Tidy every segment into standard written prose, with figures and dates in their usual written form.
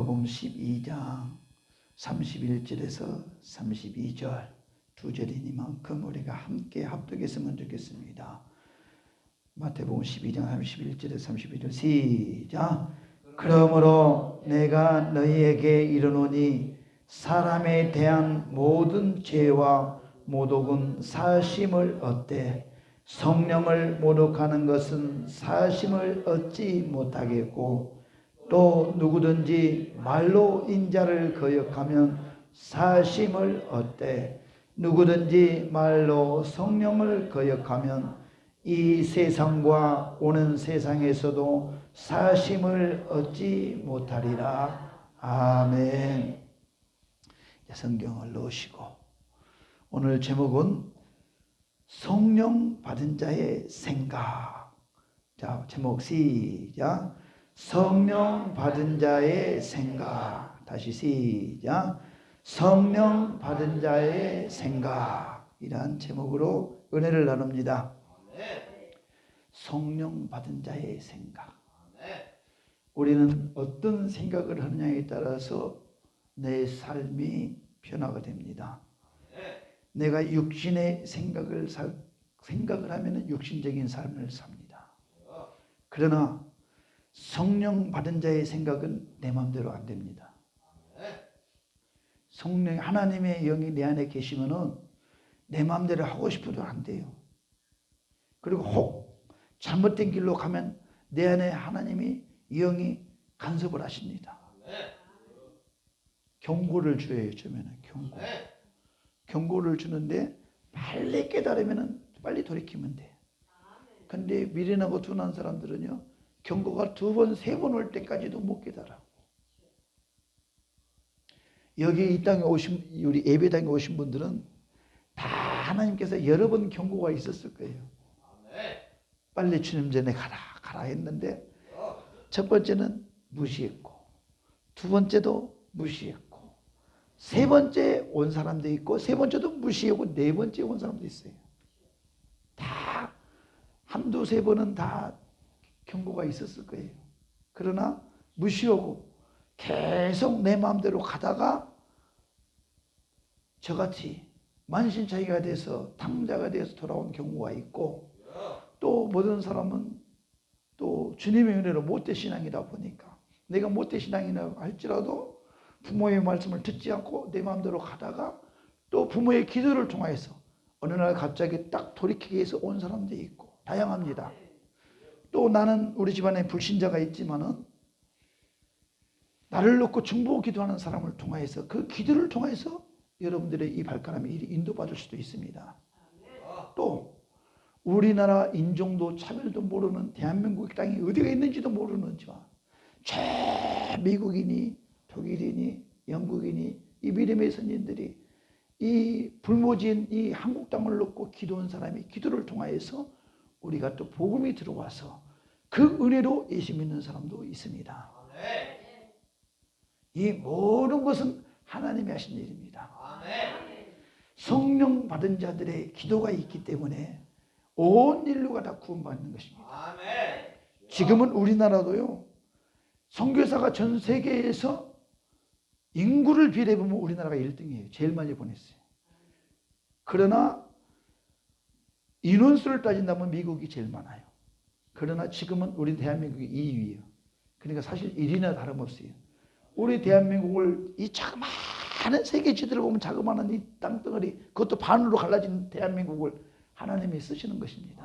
마태복음 12장 31절에서 32절 두 절이니만큼 우리가 함께 합독했으면 좋겠습니다. 마태복음 12장 31절에서 32절 시작. 그러므로 내가 너희에게 이르노니 사람에 대한 모든 죄와 모독은 사심을 얻되 성령을 모독하는 것은 사심을 얻지 못하겠고 또 누구든지 말로 인자를 거역하면 사심을 얻되 누구든지 말로 성령을 거역하면 이 세상과 오는 세상에서도 사심을 얻지 못하리라. 아멘. 성경을 넣으시고 오늘 제목은 성령 받은 자의 생각. 자, 제목 시작. 성령 받은 자의 생각. 다시 시작. 성령 받은 자의 생각이란 제목으로 은혜를 나눕니다. 성령 받은 자의 생각. 우리는 어떤 생각을 하느냐에 따라서 내 삶이 변화가 됩니다. 내가 육신의 생각을 하면 육신적인 삶을 삽니다. 그러나 성령 받은 자의 생각은 내 마음대로 안 됩니다. 성령 하나님의 영이 내 안에 계시면은 내 마음대로 하고 싶어도 안 돼요. 그리고 혹 잘못된 길로 가면 내 안에 하나님이 영이 간섭을 하십니다. 경고를 줘요. 처음에는 경고를 주는데 빨리 깨달으면 빨리 돌이키면 돼. 근데 미련하고 둔한 사람들은요, 경고가 2번, 3번 올 때까지도 못 깨달아. 여기 이 땅에 오신, 우리 예배당에 오신 분들은 다 하나님께서 여러 번 경고가 있었을 거예요. 빨리 주님 전에 가라 했는데 첫 번째는 무시했고, 두 번째도 무시했고, 세 번째 온 사람도 있고, 세 번째도 무시하고, 네 번째 온 사람도 있어요. 다 한두 세 번은 다 경고가 있었을 거예요. 그러나 무시하고 계속 내 마음대로 가다가 저같이 만신창이가 돼서 탕자가 돼서 돌아온 경우가 있고, 또 모든 사람은 또 주님의 은혜로 못된 신앙이다 보니까 내가 못된 신앙이라 할지라도 부모의 말씀을 듣지 않고 내 마음대로 가다가 또 부모의 기도를 통해서 어느 날 갑자기 딱 돌이키기 위해서 온 사람도 있고 다양합니다. 또 나는 우리 집안에 불신자가 있지만은 나를 놓고 중보 기도하는 사람을 통해서 그 기도를 통해서 여러분들의 이 발걸음이 인도받을 수도 있습니다. 또 우리나라 인종도 차별도 모르는 대한민국 땅이 어디가 있는지도 모르는 저 미국인이 독일인이 영국인이 이 믿음의 선진들이 이 불모진 이 한국 땅을 놓고 기도한 사람이 기도를 통하여서 우리가 또 복음이 들어와서 그 은혜로 예수 믿는 사람도 있습니다. 이 모든 것은 하나님이 하신 일입니다. 성령 받은 자들의 기도가 있기 때문에 온 인류가 다 구원받는 것입니다. 지금은 우리나라도요, 선교사가 전 세계에서 인구를 비례해보면 우리나라가 1등이에요. 제일 많이 보냈어요. 그러나 인원수를 따진다면 미국이 제일 많아요. 그러나 지금은 우리 대한민국이 2위예요. 그러니까 사실 1위나 다름없어요. 우리 대한민국을 이 자그마한 세계지대를 보면 자그마한 이 땅덩어리, 그것도 반으로 갈라진 대한민국을 하나님이 쓰시는 것입니다.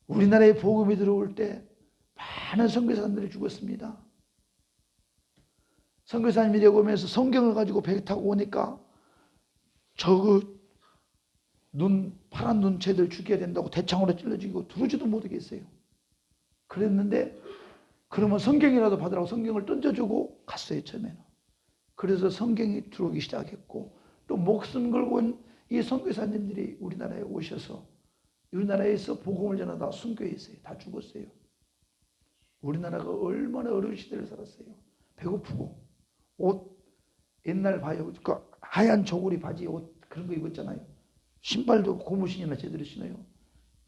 우리나라에 복음이 들어올 때 많은 선교사님들이 죽었습니다. 선교사님이 오면서 성경을 가지고 배 타고 오니까 파란 눈체들 죽여야 된다고 대창으로 찔러 죽이고 두르지도 못하겠어요. 그랬는데 그러면 성경이라도 받으라고 성경을 던져주고 갔어요. 처음에는. 그래서 성경이 들어오기 시작했고, 또 목숨 걸고 온 이 선교사님들이 우리나라에 오셔서 우리나라에서 복음을 전하다 순교했어요. 다 죽었어요. 우리나라가 얼마나 어려운 시대를 살았어요. 배고프고 옷 옛날 봐요. 그 하얀 저고리 바지 옷 그런 거 입었잖아요. 신발도 고무신이나 제대로 신어요.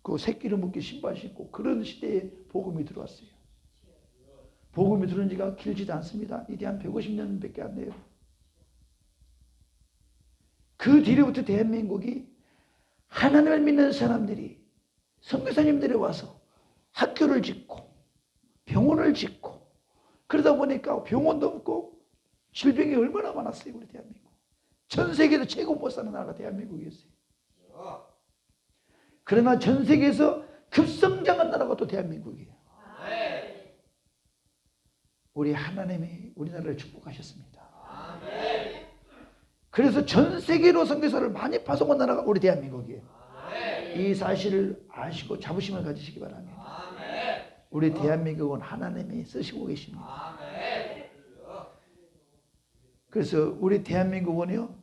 그 새끼를 묶기 신발 신고 그런 시대에 복음이 들어왔어요. 복음이 들은 지가 길지도 않습니다. 이게 한 150년밖에 안 돼요. 그 뒤로부터 대한민국이 하나님을 믿는 사람들이 선교사님들이 와서 학교를 짓고 병원을 짓고 그러다 보니까 병원도 없고 질병이 얼마나 많았어요. 우리 대한민국. 전 세계에서 최고 못 사는 나라가 대한민국이었어요. 그러나 전 세계에서 급성장한 나라가 또 대한민국이에요. 우리 하나님이 우리나라를 축복하셨습니다. 그래서 전 세계로 선교사를 많이 파송한 나라가 우리 대한민국이에요. 이 사실을 아시고 자부심을 가지시기 바랍니다. 우리 대한민국은 하나님이 쓰시고 계십니다. 그래서 우리 대한민국은요,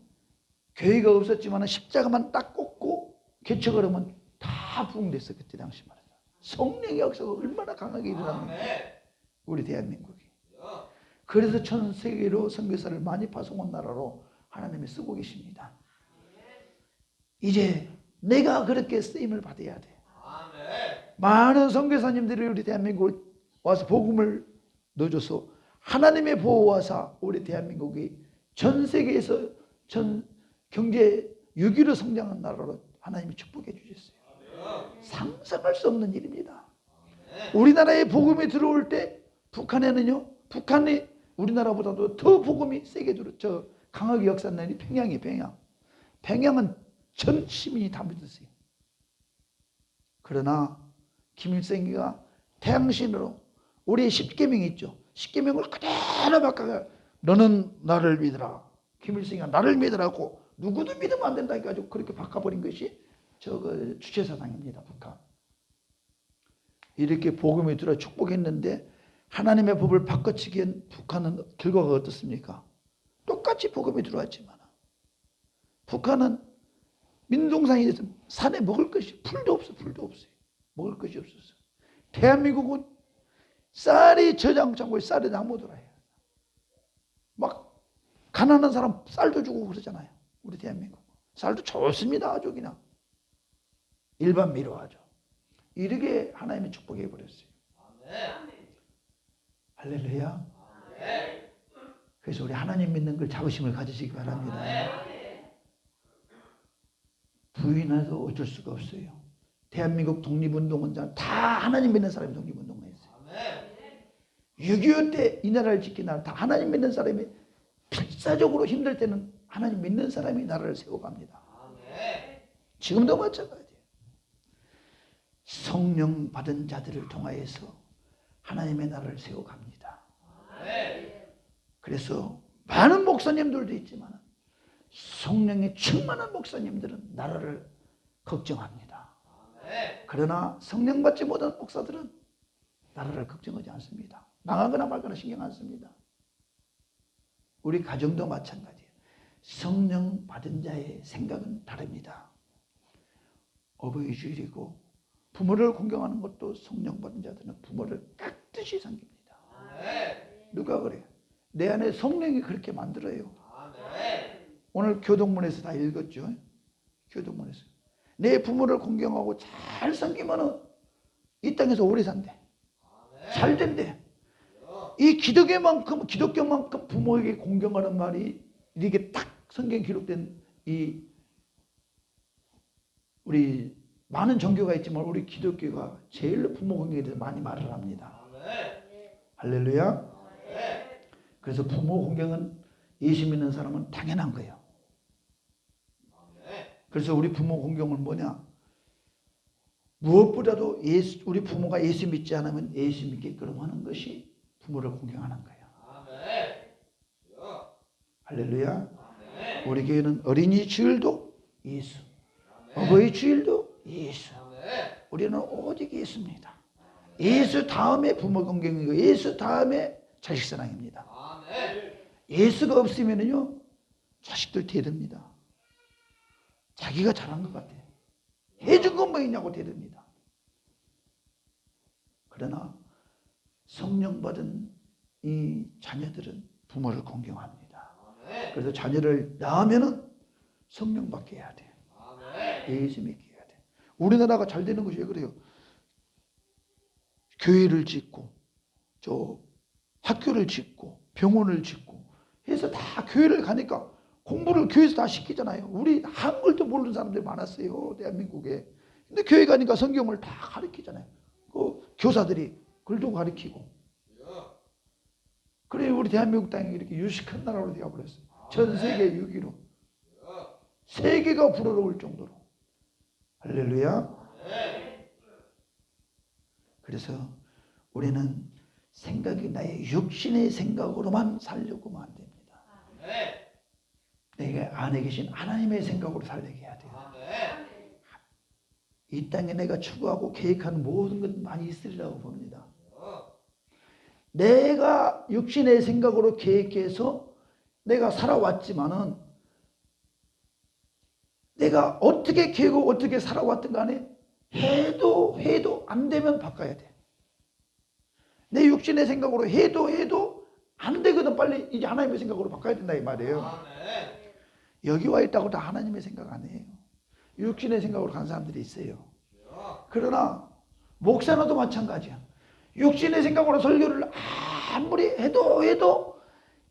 교회가 없었지만 십자가만 딱 꽂고 개척을 하면 다 부흥됐어요. 그때 당시 말이죠. 성령의 역사가 얼마나 강하게 일어났는지 우리 대한민국이. 그래서 전 세계로 선교사를 많이 파송한 나라로 하나님이 쓰고 계십니다. 이제 내가 그렇게 쓰임을 받아야 돼. 많은 선교사님들이 우리 대한민국에 와서 복음을 넣어줘서 하나님의 보호하사 우리 대한민국이 전 세계에서 전 경제 6위로 성장한 나라로 하나님이 축복해 주셨어요. 상상할 수 없는 일입니다. 우리나라에 복음이 들어올 때 북한에는요, 북한이 우리나라보다도 더 복음이 세게 들어 강하게 역사하는 평양이 평양은 전 시민이 다 믿었어요. 그러나 김일성이가 태양신으로 우리의 10계명이 있죠. 10계명을 그대로 바꿔가 너는 나를 믿으라. 김일성이가 나를 믿으라고 누구도 믿으면 안 된다니까 그렇게 바꿔버린 것이 주체사상입니다. 북한. 이렇게 복음이 들어 축복했는데 하나님의 법을 바꿔치기한 북한은 결과가 어떻습니까? 똑같이 복음이 들어왔지만 북한은 민둥산에 산에 먹을 것이 풀도 없어요. 먹을 것이 없었어요. 대한민국은 쌀이 저장창고에 쌀이 나무더라요. 막 가난한 사람 쌀도 주고 그러잖아요. 우리 대한민국 쌀도 좋습니다. 아주 그냥 일반미로 하죠. 이렇게 하나님이 축복해 버렸어요. 할렐루야. 그래서 우리 하나님 믿는 걸 자부심을 가지시기 바랍니다. 부인해도 어쩔 수가 없어요. 대한민국 독립운동은 다 하나님 믿는 사람이 독립운동을 했어요. 6.25 때 이 나라를 지킨 나라 다 하나님 믿는 사람이 필사적으로 힘들 때는 하나님 믿는 사람이 나라를 세워갑니다. 지금도 마찬가지예요. 성령 받은 자들을 통하여서 하나님의 나라를 세워갑니다. 그래서 많은 목사님들도 있지만 성령에 충만한 목사님들은 나라를 걱정합니다. 그러나 성령 받지 못한 목사들은 나라를 걱정하지 않습니다. 망하거나 말거나 신경 안 씁니다. 우리 가정도 마찬가지예요. 성령 받은 자의 생각은 다릅니다. 어버이 주일이고 부모를 공경하는 것도 성령 받은 자들은 부모를 깍듯이 섬깁니다. 누가 그래요? 내 안에 성령이 그렇게 만들어요. 오늘 교동문에서 다 읽었죠. 교동문에서 내 부모를 공경하고 잘 섬기면 이 땅에서 오래 산대. 잘 된대. 이 기독교만큼 부모에게 공경하는 말이 이렇게 딱 성경에 기록된 이 우리 많은 종교가 있지만 우리 기독교가 제일 부모 공경에 대해서 많이 말을 합니다. 할렐루야. 그래서 부모 공경은 예수 믿는 사람은 당연한 거예요. 그래서 우리 부모 공경은 뭐냐? 무엇보다도 우리 부모가 예수 믿지 않으면 예수 믿게끔 하는 것이 부모를 공경하는 거예요. 할렐루야. 우리 교회는 어린이 주일도 예수, 어버이 주일도 예수. 우리는 오직 예수입니다. 예수 다음에 부모 공경이고 예수 다음에 자식 사랑입니다. 예수가 없으면요 자식들 대듭니다. 자기가 잘한 것 같아요. 해준 건 뭐 있냐고 대듭니다. 그러나 성령 받은 이 자녀들은 부모를 공경합니다. 그래서 자녀를 낳으면은 성령 받게 해야 돼요. 예수 믿게 해야 돼요. 우리나라가 잘 되는 것이 왜 그래요? 교회를 짓고 학교를 짓고 병원을 짓고 해서 다 교회를 가니까 공부를 교회에서 다 시키잖아요. 우리 한글도 모르는 사람들이 많았어요, 대한민국에. 근데 교회 가니까 성경을 다 가르치잖아요. 그 교사들이 글도 가르치고. 그래 우리 대한민국 땅이 이렇게 유식한 나라로 되어버렸어요. 전 세계 6위로. 세계가 부러울 정도로. 할렐루야. 그래서 우리는 생각이 나의 육신의 생각으로만 살려고만 안 됩니다. 내가 안에 계신 하나님의 생각으로 살게 해야 돼요. 이 땅에 내가 추구하고 계획하는 모든 것 많이 있으리라고 봅니다. 내가 육신의 생각으로 계획해서 내가 살아왔지만은 내가 어떻게 계획하고 어떻게 살아왔든 간에 해도 안 되면 바꿔야 돼. 내 육신의 생각으로 해도 안 되거든. 빨리 이제 하나님의 생각으로 바꿔야 된다 이 말이에요. 여기 와 있다고 다 하나님의 생각 아니에요. 육신의 생각으로 간 사람들이 있어요. 그러나 목사나도 마찬가지야. 육신의 생각으로 설교를 아무리 해도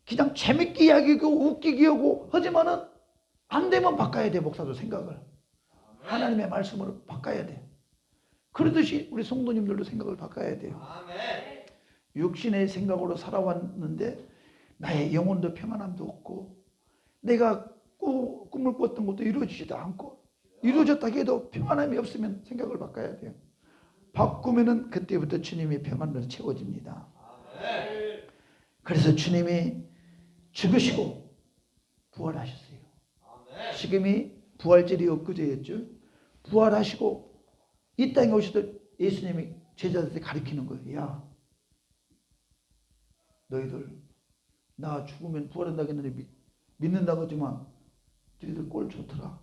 그냥 재밌게 이야기하고 웃기게 하고 하지만은 안 되면 바꿔야 돼. 목사도 생각을 하나님의 말씀으로 바꿔야 돼. 그러듯이 우리 성도님들도 생각을 바꿔야 돼요. 육신의 생각으로 살아왔는데 나의 영혼도 평안함도 없고 내가 꿈을 꿨던 것도 이루어지지도 않고 이루어졌다 해도 평안함이 없으면 생각을 바꿔야 돼요. 바꾸면은 그때부터 주님의 평안으로 채워집니다. 그래서 주님이 죽으시고 부활하셨어요. 지금이 부활절이 엊그제였죠. 부활하시고 이 땅에 오시던 예수님이 제자들한테 가르치는 거예요. 야, 너희들 나 죽으면 부활한다고 했는데 믿는다고 하지만 너희들 꼴 좋더라.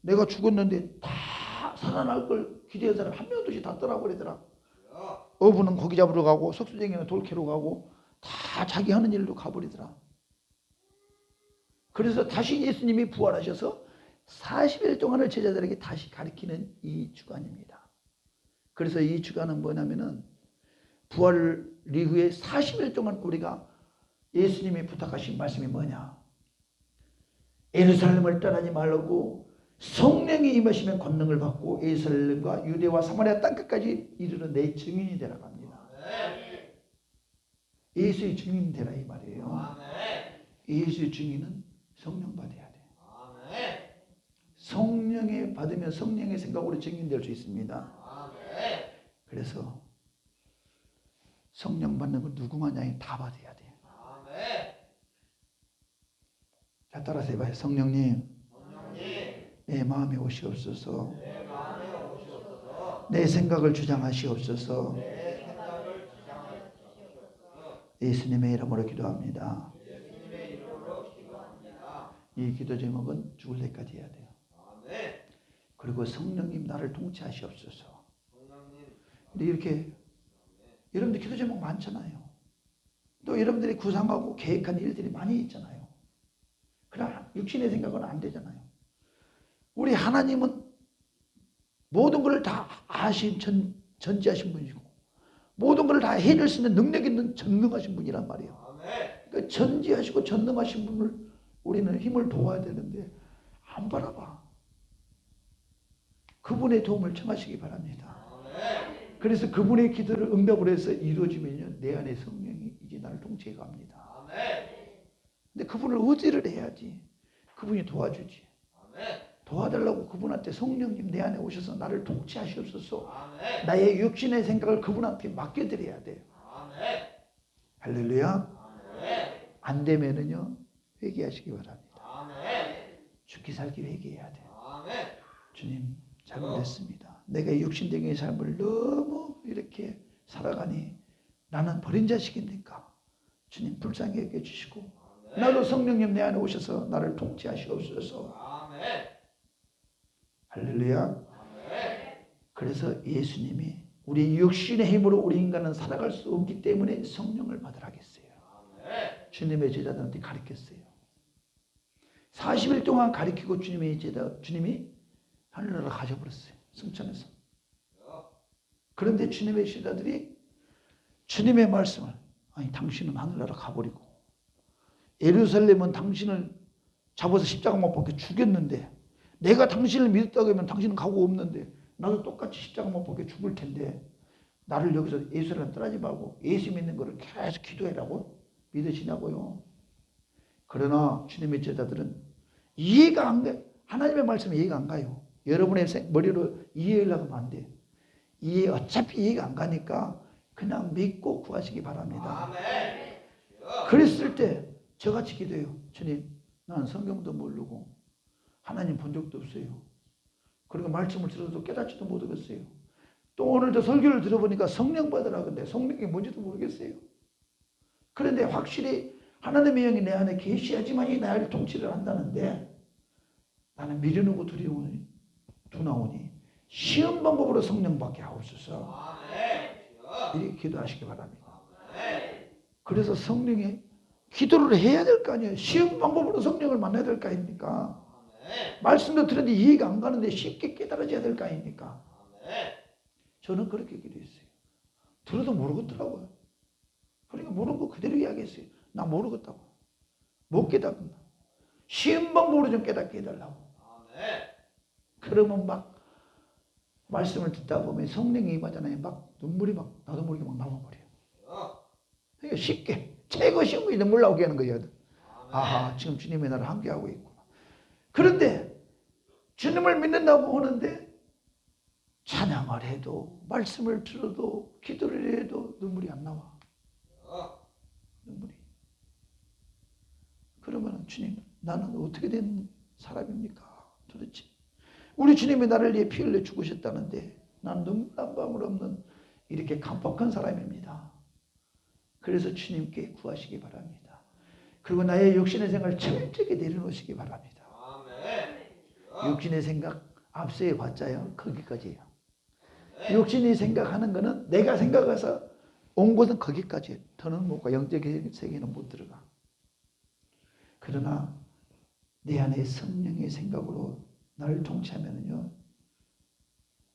내가 죽었는데 다 살아날 걸 기대한 사람 한 명도 없이 다 떠나버리더라. 어부는 고기 잡으러 가고 석수쟁이는 돌 캐러 가고 다 자기 하는 일로 가버리더라. 그래서 다시 예수님이 부활하셔서 40일 동안을 제자들에게 다시 가르치는 이 주간입니다. 그래서 이 주간은 뭐냐면은 부활 이후에 40일 동안 우리가 예수님이 부탁하신 말씀이 뭐냐? 예루살렘을 떠나지 말라고 성령이 임하시면 권능을 받고 예루살렘과 유대와 사마리아 땅끝까지 이르는 내 증인이 되라고 합니다. 예수의 증인이 되라 이 말이에요. 예수의 증인은 성령 받아야 돼. 성령에 받으면 성령의 생각으로 증인될 수 있습니다. 그래서 성령 받는 건 누구만 아니 다 받아야 돼. 자, 따라서 해봐요. 성령님, 내 마음에 오시옵소서. 내 생각을 주장하시옵소서. 예수님의 이름으로 기도합니다. 이 기도 제목은 죽을 때까지 해야 돼요. 그리고 성령님 나를 통치하시옵소서. 근데 이렇게 여러분들 기도 제목 많잖아요. 또 여러분들이 구상하고 계획한 일들이 많이 있잖아요. 그러나 육신의 생각은 안 되잖아요. 우리 하나님은 모든 것을 다 아신 전지하신 분이고 모든 것을 다 해낼 수 있는 능력 있는 전능하신 분이란 말이에요. 그러니까 전지하시고 전능하신 분을 우리는 힘을 도와야 되는데 안 바라봐. 그분의 도움을 청하시기 바랍니다. 그래서 그분의 기도를 응답을 해서 이루어지면요 내 안에 성령이 이제 나를 통치해 갑니다. 근데 그분을 의지를 해야지. 그분이 도와주지. 도와달라고 그분한테 성령님 내 안에 오셔서 나를 통치하시옵소서. 나의 육신의 생각을 그분한테 맡겨드려야 돼요. 할렐루야. 안 되면은요 회개하시기 바랍니다. 죽기 살기 회개해야 돼요. 주님 잘못했습니다. 내가 육신적인 삶을 너무 이렇게 살아가니 나는 버린 자식입니까? 주님 불쌍히 여겨주시고 나도 성령님 내 안에 오셔서 나를 통치하시옵소서. 할렐루야. 그래서 예수님이 우리 육신의 힘으로 우리 인간은 살아갈 수 없기 때문에 성령을 받으라 하겠어요. 주님의 제자들한테 가르쳤어요. 40일 동안 가르치고 주님이 하늘나라 가져버렸어요. 승천해서. 그런데 주님의 제자들이 주님의 말씀을 아니 당신은 하늘나라 가버리고 예루살렘은 당신을 잡아서 십자가 못 박혀 죽였는데 내가 당신을 믿었다고 하면 당신은 가고 없는데 나도 똑같이 십자가 못 박혀 죽을 텐데 나를 여기서 예수를 떠나지 말고 예수 믿는 거를 계속 기도해라고 믿으시냐고요. 그러나 주님의 제자들은 이해가 안 가. 하나님의 말씀이 이해가 안 가요. 여러분의 머리로 이해하려고 하면 안 돼. 어차피 이해가 안 가니까 그냥 믿고 구하시기 바랍니다. 그랬을 때 저같이 기도해요. 주님, 나는 성경도 모르고 하나님 본 적도 없어요. 그리고 말씀을 들어도 깨닫지도 못하겠어요. 또 오늘도 설교를 들어보니까 성령 받으라 근데 성령이 뭔지도 모르겠어요. 그런데 확실히 하나님의 영이 내 안에 계시야지만이 나를 통치를 한다는데 나는 미련하고 두려우니 두나오니 쉬운 방법으로 성령 받게 하옵소서. 이렇게 기도하시기 바랍니다. 그래서 성령이 기도를 해야 될 거 아니에요. 쉬운 방법으로 성령을 만나야 될 거 아닙니까? 말씀도 들었는데 이해가 안 가는데 쉽게 깨달아져야 될 거 아닙니까? 저는 그렇게 기도했어요. 들어도 모르겠더라고요. 그러니까 모르는 거 그대로 이야기했어요. 나 모르겠다고. 못 깨닫는다. 쉬운 방법으로 좀 깨닫게 해달라고. 그러면 막 말씀을 듣다 보면 성령이 임하잖아요. 막 눈물이 막 나도 모르게 막 나와버려요. 그러니까 쉽게 최고 쉬운 거 눈물 나오게 하는 거예요. 아하, 지금 주님이 나를 함께하고 있구나. 그런데 주님을 믿는다고 하는데 찬양을 해도 말씀을 들어도 기도를 해도 눈물이 안 나와. 눈물이. 그러면 주님, 나는 어떻게 된 사람입니까? 도대체 우리 주님이 나를 위해 피 흘려 죽으셨다는데 나는 눈물 한 방울 없는 이렇게 깜빡한 사람입니다. 그래서 주님께 구하시기 바랍니다. 그리고 나의 육신의 생각을 철저하게 내려놓으시기 바랍니다. 육신의 생각 앞서에 봤자요. 거기까지예요. 육신이 생각하는 거는 내가 생각해서 온 곳은 거기까지예요. 더는 못 가. 영적인 세계는 못 들어가. 그러나 내 안에 성령의 생각으로 나를 통치하면요,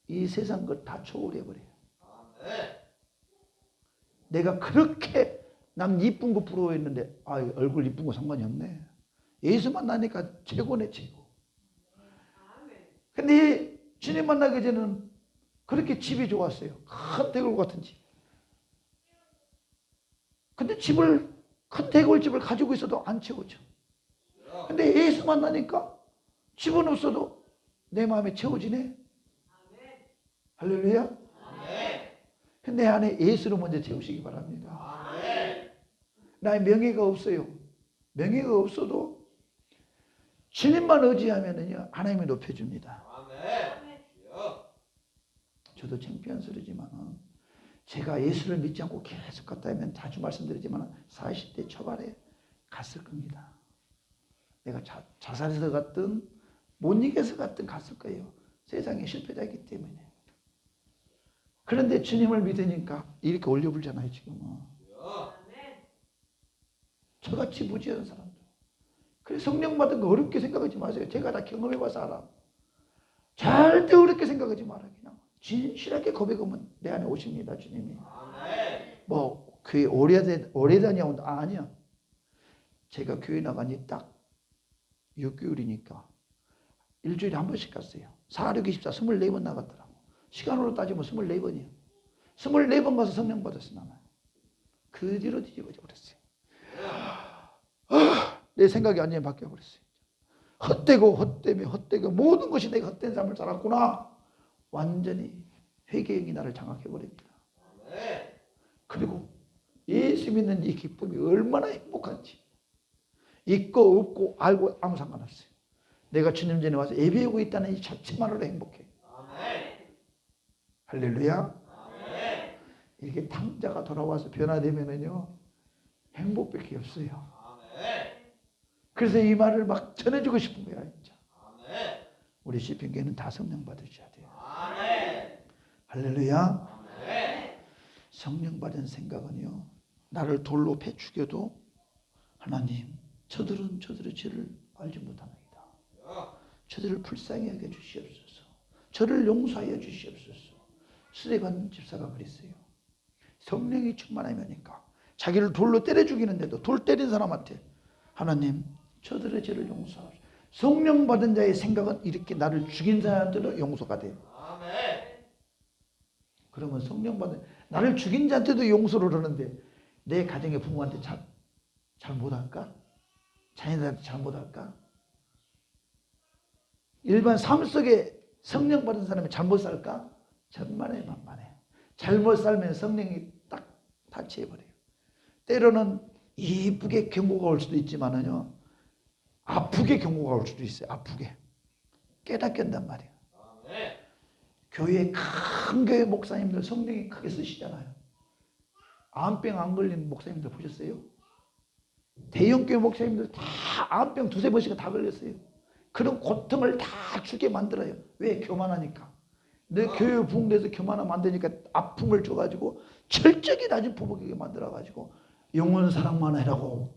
이 세상 걸 다 초월해 버려요. 내가 그렇게 남 이쁜 거 부러워했는데 얼굴 이쁜 거 상관이 없네. 예수 만나니까 최고네 최고. 근데 주님 만나기 전에는 그렇게 집이 좋았어요. 큰 대골 같은 집. 근데 큰 대골집을 가지고 있어도 안 채워져. 근데 예수 만나니까 집은 없어도 내 마음에 채워지네. 할렐루야. 근데 내 안에 예수를 먼저 채우시기 바랍니다. 나의 명예가 없어요. 명예가 없어도 주님만 의지하면은요, 하나님이 높여줍니다. 저도 창피한스러지만 제가 예수를 믿지 않고 계속 갔다 하면 자주 말씀드리지만 40대 초반에 갔을 겁니다. 내가 자살해서 갔든 못 이겨서 갔든 갔을 거예요. 세상에 실패자이기 때문에. 그런데 주님을 믿으니까 이렇게 올려불잖아요. 지금은. 저같이 무지한 사람들. 그래 성령 받은 거 어렵게 생각하지 마세요. 제가 다 경험해봐서 알아. 절대 어렵게 생각하지 마라. 그냥 진실하게 고백하면 내 안에 오십니다. 주님이. 뭐 교회 오래 다녀온 아니야. 제가 교회 나간 지 딱 6개월이니까 일주일에 한 번씩 갔어요. 4, 6, 24, 24번 나갔더라고. 시간으로 따지면 24번이에요. 24번 가서 성령 받았어 나는. 그 뒤로 뒤집어져 버렸어요. 내 생각이 완전히 바뀌어버렸어요. 헛되고 모든 것이 내가 헛된 삶을 살았구나. 완전히 회개형이 나를 장악해버립니다. 그리고 예수 믿는 이 기쁨이 얼마나 행복한지. 있고 없고 알고 아무 상관없어요. 내가 주님 전에 와서 예배하고 있다는 이 자체만으로 행복해. 할렐루야. 이렇게 탕자가 돌아와서 변화되면은요, 행복밖에 없어요. 그래서 이 말을 막 전해주고 싶은 거야, 진짜. 우리 시편교회는 다 성령 받으셔야 돼요. 할렐루야. 성령 받은 생각은요, 나를 돌로 패 죽여도 하나님, 저들은 저들의 죄를 알지 못합니다. 저들을 불쌍히 하게 주시옵소서. 저를 용서하여 주시옵소서. 스데반 집사가 그랬어요. 성령이 충만하니까 자기를 돌로 때려 죽이는데도 돌 때린 사람한테 하나님 저들의 죄를 용서하소서. 성령 받은 자의 생각은 이렇게 나를 죽인 사람한테도 용서가 돼요. 그러면 성령 받은 나를 죽인 자한테도 용서를 하는데 내 가정의 부모한테 잘 못할까? 자녀들한테 잘 못할까? 일반 삶 속에 성령 받은 사람이 잘못 살까? 천만에 만만해. 잘못 살면 성령이 딱 타치해버려요. 때로는 이쁘게 경고가 올 수도 있지만은요, 아프게 경고가 올 수도 있어요. 아프게. 깨닫게 한단 말이에요. 교회 큰 교회 목사님들 성령이 크게 쓰시잖아요. 암병 안 걸린 목사님들 보셨어요? 대형 교회 목사님들 다 암병 두세 번씩은 다 걸렸어요. 그런 고통을 다 주게 만들어요. 왜? 교만하니까. 내 교회 부흥돼서 교만하면 안 되니까 아픔을 줘가지고 철저히 낮은 부부에게 만들어가지고 영원 사랑만 해라고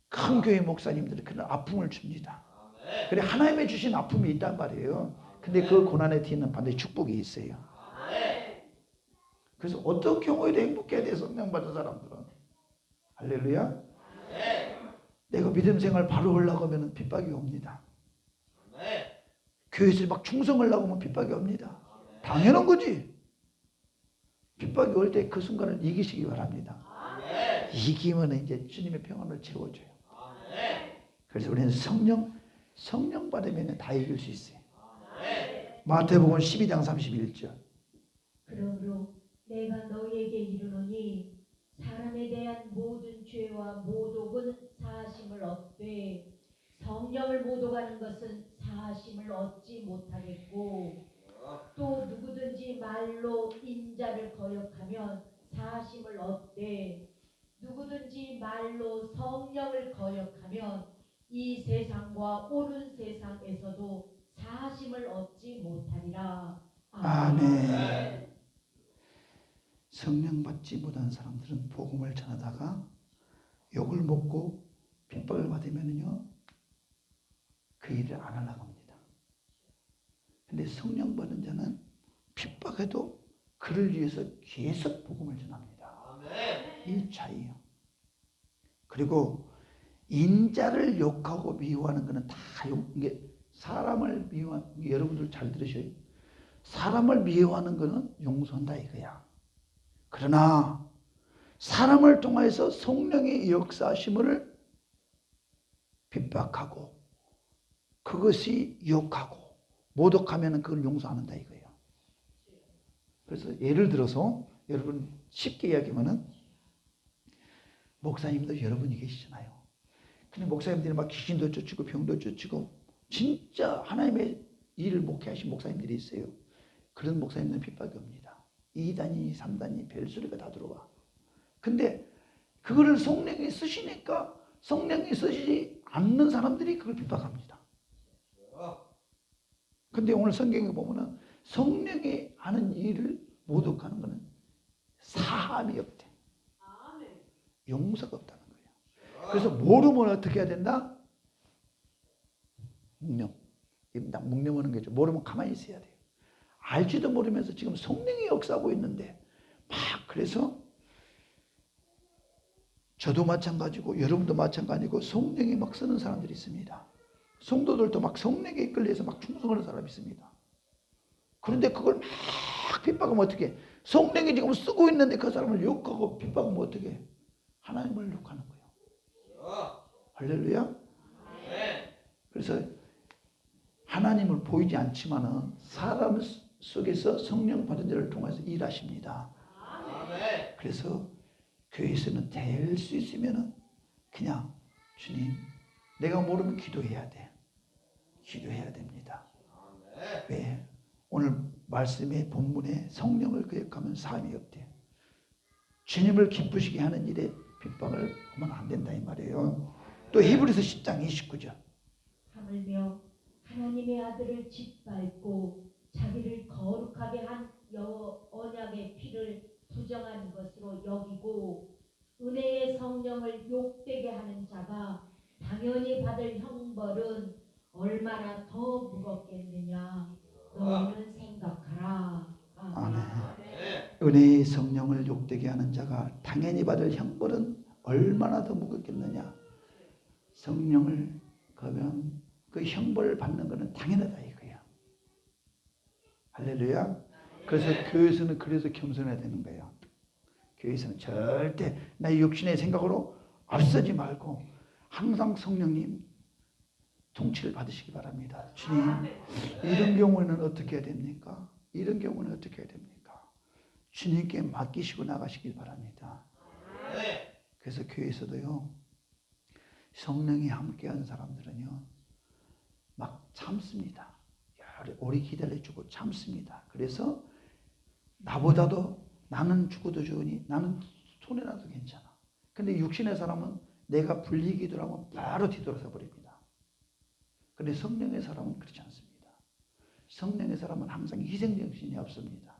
큰 교회 목사님들이 그런 아픔을 줍니다. 그래 하나님의 주신 아픔이 있단 말이에요. 근데 그 고난의 뒤에는 반드시 축복이 있어요. 그래서 어떤 경우에도 행복해야 돼. 성령 받은 사람들은. 할렐루야. 내가 믿음 생활 바로 하려고 하면 핍박이 옵니다. 교회에서 막 충성하려고 하면 핍박이 옵니다. 당연한 거지. 핍박이 올 때 그 순간을 이기시기 바랍니다. 이기면 이제 주님의 평안을 채워줘요. 그래서 우리는 성령 받으면 다 이길 수 있어요. 마태복음 12장 31절. 그러므로 내가 너희에게 이르노니 사람에 대한 모든 죄와 모독은 사하심을 얻되 성령을 모독하는 것은 사하심을 얻지 못하겠고 또 누구든지 말로 인자를 거역하면 사하심을 얻되 누구든지 말로 성령을 거역하면 이 세상과 오른 세상에서도 사하심을 얻지 못하리라. 아멘. 성령 받지 못한 사람들은 복음을 전하다가 욕을 먹고 핍박을 받으면요 그 일을 안 하려고 합니다. 근데 성령 받은 자는 핍박해도 그를 위해서 계속 복음을 전합니다. 이 차이요. 그리고 인자를 욕하고 미워하는 것은 다 이게 사람을 미워하는, 여러분들 잘 들으셔요. 사람을 미워하는 것은 용서한다 이거야. 그러나 사람을 통해서 성령의 역사하심을 핍박하고 그것이 욕하고 모독하면 그걸 용서 안 한다 이거예요. 그래서 예를 들어서 여러분 쉽게 이야기하면은 목사님도 여러분이 계시잖아요. 근데 목사님들이 막 귀신도 쫓고 병도 쫓고 진짜 하나님의 일을 목회하신 목사님들이 있어요. 그런 목사님들은 핍박이 옵니다. 2단이 3단이 별소리가 다 들어와. 근데 그거를 성령이 쓰시니까 성령이 쓰시지 않는 사람들이 그걸 핍박합니다. 근데 오늘 성경에 보면은 성령이 하는 일을 모독하는 것은 사함이 없대. 용서가 없다는 거예요. 그래서 모르면 어떻게 해야 된다? 묵념. 묵념하는 거죠. 모르면 가만히 있어야 돼요. 알지도 모르면서 지금 성령이 역사하고 있는데 막 그래서 저도 마찬가지고 여러분도 마찬가지고 성령이 막 쓰는 사람들이 있습니다. 성도들도 막 성령에 이끌려서 막 충성하는 사람이 있습니다. 그런데 그걸 막 핍박하면 어떻게 해? 성령이 지금 쓰고 있는데 그 사람을 욕하고 핍박하면 어떻게 해? 하나님을 욕하는 거예요. 할렐루야. 그래서 하나님을 보이지 않지만은 사람 속에서 성령 받은 자를 통해서 일하십니다. 그래서 교회에서는 될 수 있으면은 그냥 주님 내가 모르면 기도해야 돼. 기도해야 됩니다. 왜? 오늘 말씀의 본문에 성령을 거역하면 사함이 없대. 주님을 기쁘시게 하는 일에 핍박을 하면 안 된다 이 말이에요. 또 히브리서 10장 29절. 하물며 하나님의 아들을 짓밟고 자기를 거룩하게 한 언약의 피를 부정한 것으로 여기고 은혜의 성령을 욕되게 하는 자가 당연히 받을 형벌은 얼마나 더 무겁겠느냐 너희는 생각하라. 아멘. 은혜의 성령을 욕되게 하는 자가 당연히 받을 형벌은 얼마나 더 무겁겠느냐. 성령을 거면 그 형벌을 받는 것은 당연하다 이거야. 할렐루야. 그래서 교회에서는 그래서 겸손해야 되는 거예요. 교회에서는 절대 나의 육신의 생각으로 앞서지 말고 항상 성령님 통치를 받으시기 바랍니다. 주님, 이런 경우는 어떻게 해야 됩니까? 이런 경우는 어떻게 해야 됩니까? 주님께 맡기시고 나가시길 바랍니다. 그래서 교회에서도요, 성령이 함께한 사람들은요, 막 참습니다. 오래 기다려주고 참습니다. 그래서 나보다도 나는 죽어도 좋으니 나는 손해라도 괜찮아. 근데 육신의 사람은 내가 불리기도 하면 바로 뒤돌아서 버립니다. 근데 성령의 사람은 그렇지 않습니다. 성령의 사람은 항상 희생정신이 없습니다.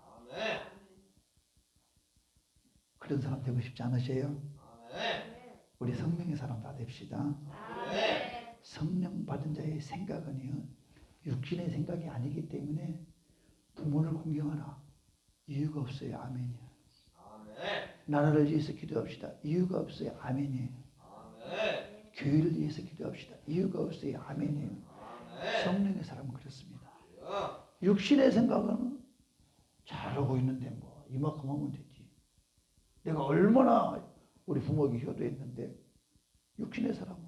그런 사람 되고 싶지 않으세요? 우리 성령의 사람 다 됩시다. 성령 받은 자의 생각은요, 육신의 생각이 아니기 때문에 부모를 공경하라. 이유가 없어요. 아멘이요. 나라를 위해서 기도합시다. 이유가 없어요. 아멘이에요. 교회를 위해서 기도합시다. 이유가 없어요. 아멘이에요. 성령의 사람은 그렇습니다. 육신의 생각은 잘하고 있는데 뭐 이만큼 하면 되지. 내가 얼마나 우리 부모에게 효도했는데, 육신의 사람은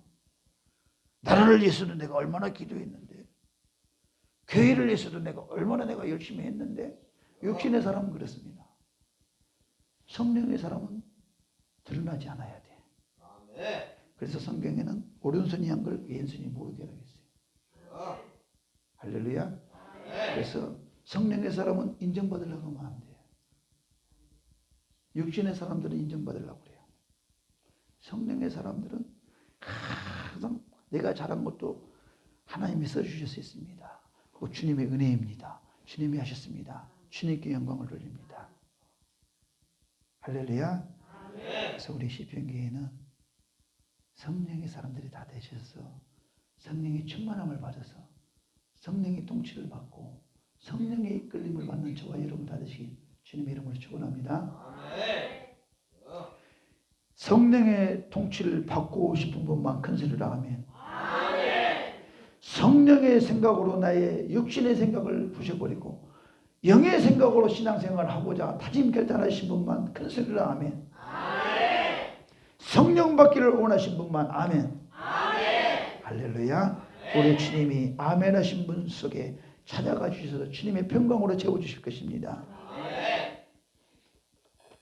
나라를 위해서도 내가 얼마나 기도했는데, 교회를 위해서도 내가 얼마나 열심히 했는데, 육신의 사람은 그렇습니다. 성령의 사람은 드러나지 않아야 돼. 그래서 성경에는 오른손이 한 걸 왼손이 모르게 하라고 했어요. 할렐루야. 그래서 성령의 사람은 인정받으려고 하면 안 돼요. 육신의 사람들은 인정받으려고 그래요. 성령의 사람들은 항상 내가 잘한 것도 하나님이 써주셔서 있습니다. 그리고 주님의 은혜입니다. 주님이 하셨습니다. 주님께 영광을 돌립니다. 할렐루야. 그래서 우리 시편교회는 성령의 사람들이 다 되셔서 성령의 충만함을 받아서 성령의 통치를 받고 성령의 이끌림을 받는 저와 여러분 다 되시길 주님의 이름으로 축원합니다. 성령의 통치를 받고 싶은 분만 큰 소리로 아멘. 성령의 생각으로 나의 육신의 생각을 부셔버리고 영의 생각으로 신앙생활을 하고자 다짐 결단하신 분만 큰 소리로 아멘. 성령 받기를 원하신 분만 아멘. 할렐루야. 우리 주님이 아멘 하신 분 속에 찾아가 주셔서 주님의 평강으로 채워주실 것입니다.